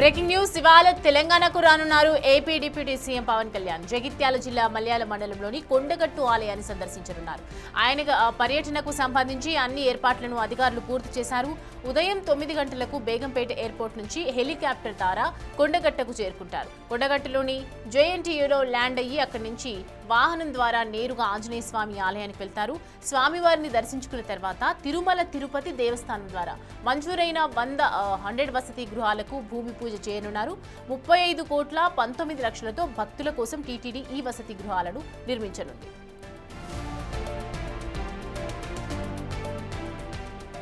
Breaking news ఇవాళ తెలంగాణకు రానున్నారు AP deputy CM Pawan Kalyan. Jagtial జిల్లా మల్యాల మండలంలోని కొండగట్టు ఆలయాన్ని సందర్శించనున్నారు. ఆయన పర్యటనకు సంబంధించి అన్ని ఏర్పాట్లను అధికారులు పూర్తి చేశారు. ఉదయం 9 గంటలకు బేగంపేట ఎయిర్పోర్ట్ నుంచి హెలికాప్టర్ ద్వారా కొండగట్టకు చేరుకుంటారు. కొండగట్టులోని జేఎన్టీయూలో ల్యాండ్ అయ్యి అక్కడి నుంచి వాహనం ద్వారా నేరుగా ఆంజనేయ స్వామి ఆలయానికి వెళ్తారు. స్వామివారిని దర్శించుకున్న తర్వాత తిరుమల తిరుపతి దేవస్థానం ద్వారా మంజూరైన 100 వసతి గృహాలకు భూమి పూజ చేయనున్నారు. 35,19,00,000తో భక్తుల కోసం టీటీడీ ఈ వసతి గృహాలను నిర్మించనుంది.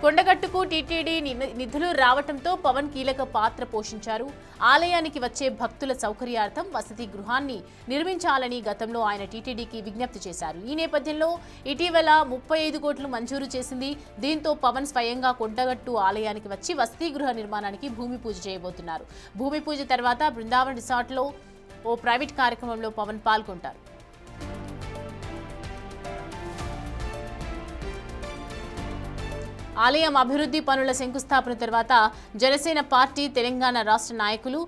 కొండగట్టుకు టీటీడీ నిధులు రావడంతో పవన్ కీలక పాత్ర పోషించారు. ఆలయానికి వచ్చే భక్తుల సౌకర్యార్థం వసతి గృహాన్ని నిర్మించాలని గతంలో ఆయన టీటీడీకి విజ్ఞప్తి చేశారు. ఈ నేపథ్యంలో ఇటీవల 35 కోట్లు మంజూరు చేసింది. దీంతో పవన్ స్వయంగా కొండగట్టు ఆలయానికి వచ్చి వసతి గృహ నిర్మాణానికి భూమి పూజ చేయబోతున్నారు. భూమి పూజ తర్వాత బృందావన్ రిసార్ట్లో ఓ ప్రైవేట్ కార్యక్రమంలో పవన్ పాల్గొంటారు. ఆలయం అభివృద్ధి పనుల శంకుస్థాపన తర్వాత జనసేన పార్టీ తెలంగాణ రాష్ట్ర నాయకులు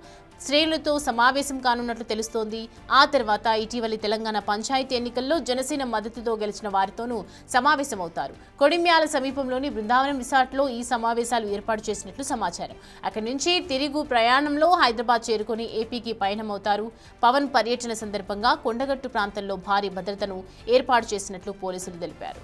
శ్రేణులతో సమావేశం కానున్నట్లు తెలుస్తోంది. ఆ తర్వాత ఇటీవలి తెలంగాణ పంచాయతీ ఎన్నికల్లో జనసేన మద్దతుతో గెలిచిన వారితోనూ సమావేశమవుతారు. కొడిమ్యాల సమీపంలోని బృందావనం రిసార్ట్లో ఈ సమావేశాలు ఏర్పాటు చేసినట్లు సమాచారం. అక్కడి నుంచి తిరుగు ప్రయాణంలో హైదరాబాద్ చేరుకుని ఏపీకి పయనమవుతారు. పవన్ పర్యటన సందర్భంగా కొండగట్టు ప్రాంతంలో భారీ భద్రతను ఏర్పాటు చేసినట్లు పోలీసులు తెలిపారు.